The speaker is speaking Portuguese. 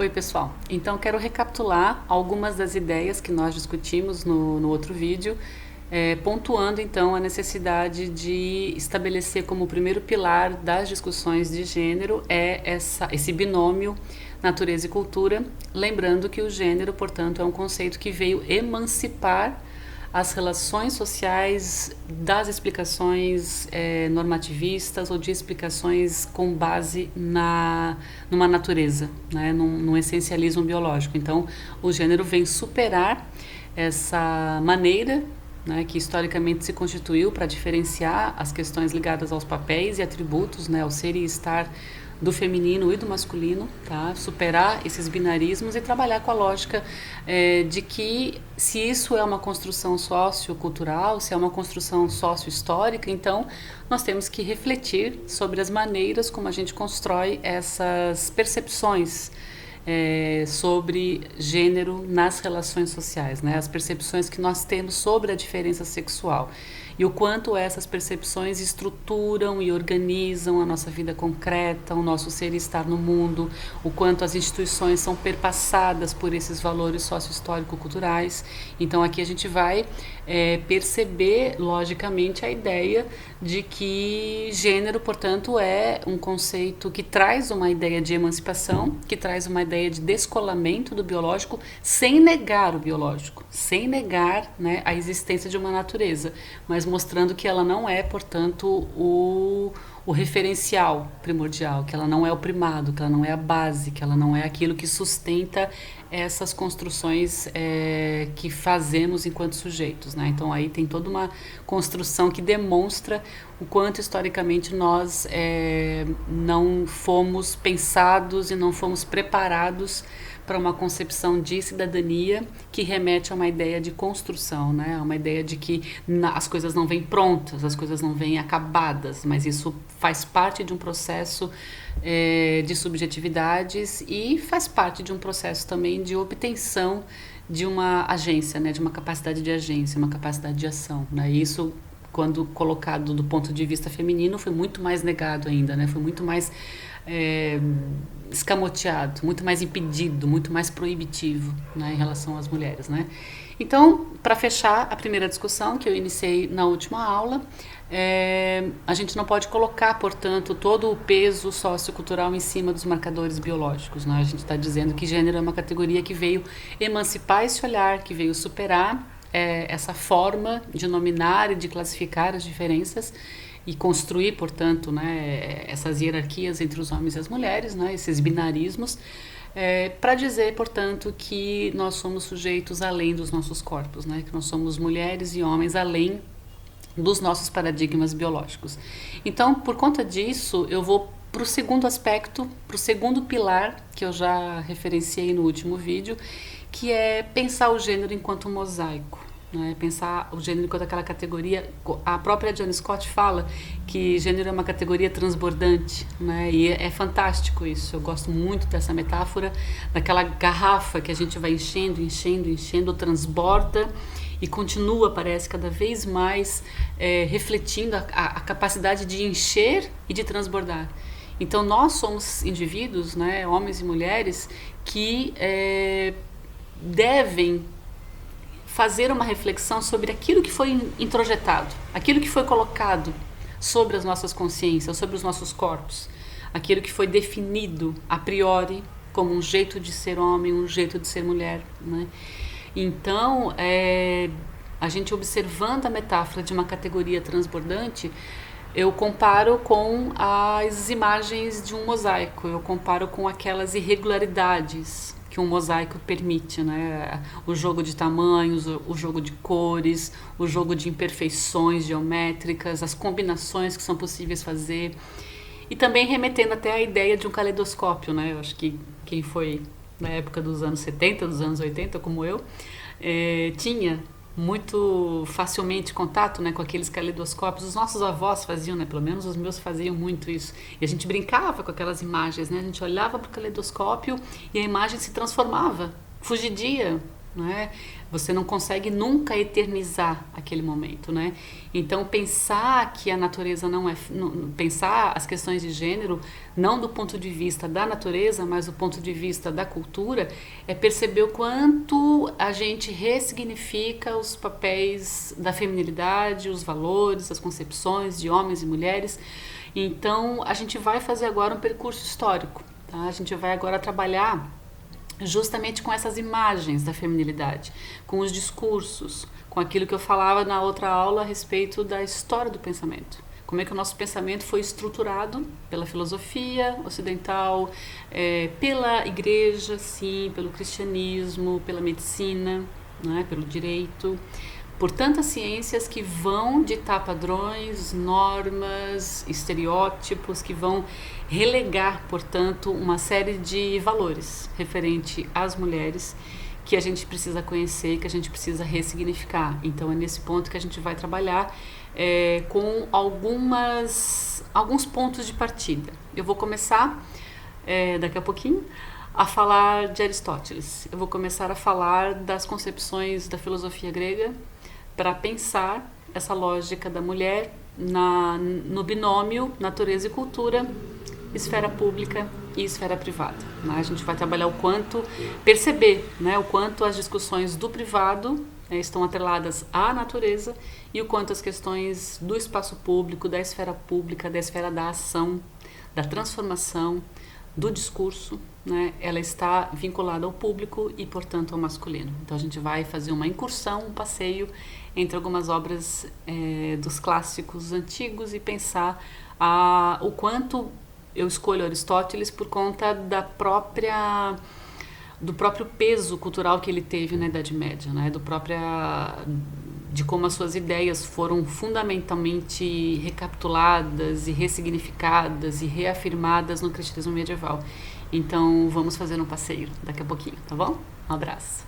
Oi, pessoal. Então, quero recapitular algumas das ideias que nós discutimos no outro vídeo, pontuando então a necessidade de estabelecer como primeiro pilar das discussões de gênero esse binômio natureza e cultura, lembrando que o gênero, portanto, é um conceito que veio emancipar as relações sociais das explicações normativistas ou de explicações com base numa natureza, né, num essencialismo biológico. Então, o gênero vem superar essa maneira, né, que historicamente se constituiu para diferenciar as questões ligadas aos papéis e atributos, né, ao ser e estar do feminino e do masculino, tá? Superar esses binarismos e trabalhar com a lógica de que se isso é uma construção sociocultural, se é uma construção sócio-histórica, então nós temos que refletir sobre as maneiras como a gente constrói essas percepções sobre gênero nas relações sociais, né? As percepções que nós temos sobre a diferença sexual e o quanto essas percepções estruturam e organizam a nossa vida concreta, o nosso ser e estar no mundo, o quanto as instituições são perpassadas por esses valores socio-histórico-culturais. Então aqui a gente vai perceber logicamente a ideia de que gênero, portanto, é um conceito que traz uma ideia de emancipação, que traz uma ideia de descolamento do biológico, sem negar o biológico, sem negar, né, a existência de uma natureza, mas mostrando que ela não é, portanto, o referencial primordial, que ela não é o primado, que ela não é a base, que ela não é aquilo que sustenta essas construções que fazemos enquanto sujeitos, né? Então aí tem toda uma construção que demonstra o quanto historicamente nós não fomos pensados e não fomos preparados para uma concepção de cidadania que remete a uma ideia de construção, né? A uma ideia de que as coisas não vêm prontas, as coisas não vêm acabadas, mas isso faz parte de um processo de subjetividades e faz parte de um processo também de obtenção de uma agência, né? De uma capacidade de agência, uma capacidade de ação, né? Isso, quando colocado do ponto de vista feminino, foi muito mais negado ainda, né? Foi muito mais escamoteado, muito mais impedido, muito mais proibitivo, né, em relação às mulheres, né? Então, para fechar a primeira discussão que eu iniciei na última aula, a gente não pode colocar, portanto, todo o peso sociocultural em cima dos marcadores biológicos, né? A gente está dizendo que gênero é uma categoria que veio emancipar esse olhar, que veio superar essa forma de nominar e de classificar as diferenças e construir, portanto, né, essas hierarquias entre os homens e as mulheres, né, esses binarismos, para dizer, portanto, que nós somos sujeitos além dos nossos corpos, né, que nós somos mulheres e homens além dos nossos paradigmas biológicos. Então, por conta disso, eu vou para o segundo aspecto, para o segundo pilar que eu já referenciei no último vídeo, que é pensar o gênero enquanto mosaico. Né, pensar o gênero enquanto aquela categoria. A própria Joanne Scott fala que gênero é uma categoria transbordante, né, e é fantástico isso. Eu gosto muito dessa metáfora daquela garrafa que a gente vai enchendo, enchendo, enchendo, transborda e continua, parece, cada vez mais refletindo a capacidade de encher e de transbordar. Então nós somos indivíduos, né, homens e mulheres, que devem fazer uma reflexão sobre aquilo que foi introjetado, aquilo que foi colocado sobre as nossas consciências, sobre os nossos corpos, aquilo que foi definido a priori como um jeito de ser homem, um jeito de ser mulher, né? Então, a gente observando a metáfora de uma categoria transbordante, eu comparo com as imagens de um mosaico, eu comparo com aquelas irregularidades que um mosaico permite, né? O jogo de tamanhos, o jogo de cores, o jogo de imperfeições geométricas, as combinações que são possíveis fazer, e também remetendo até à ideia de um caleidoscópio, né? Eu acho que quem foi na época dos anos 70, dos anos 80, como eu, tinha muito facilmente contato, né, com aqueles caleidoscópios. Os nossos avós faziam, né, pelo menos os meus faziam muito isso. E a gente brincava com aquelas imagens, né? A gente olhava para o caleidoscópio e a imagem se transformava, fugidia, né? Você não consegue nunca eternizar aquele momento, né? Então pensar que a natureza não é, pensar as questões de gênero não do ponto de vista da natureza, mas do ponto de vista da cultura, é perceber o quanto a gente ressignifica os papéis da feminilidade, os valores, as concepções de homens e mulheres. Então a gente vai fazer agora um percurso histórico, tá? A gente vai agora trabalhar justamente com essas imagens da feminilidade, com os discursos, com aquilo que eu falava na outra aula a respeito da história do pensamento. Como é que o nosso pensamento foi estruturado pela filosofia ocidental, pela igreja, sim, pelo cristianismo, pela medicina, né, pelo direito, por tantas ciências que vão ditar padrões, normas, estereótipos, que vão relegar, portanto, uma série de valores referente às mulheres que a gente precisa conhecer e que a gente precisa ressignificar. Então é nesse ponto que a gente vai trabalhar com alguns pontos de partida. Eu vou começar daqui a pouquinho a falar de Aristóteles. Eu vou começar a falar das concepções da filosofia grega para pensar essa lógica da mulher no binômio natureza e cultura, esfera pública e esfera privada. Né? A gente vai trabalhar o quanto, perceber, né, o quanto as discussões do privado estão atreladas à natureza e o quanto as questões do espaço público, da esfera da ação, da transformação, do discurso, né, ela está vinculada ao público e, portanto, ao masculino. Então a gente vai fazer uma incursão, um passeio entre algumas obras dos clássicos antigos e pensar o quanto eu escolho Aristóteles por conta do próprio peso cultural que ele teve na Idade Média, né, de como as suas ideias foram fundamentalmente recapituladas e ressignificadas e reafirmadas no cristianismo medieval. Então vamos fazer um passeio daqui a pouquinho, tá bom? Um abraço.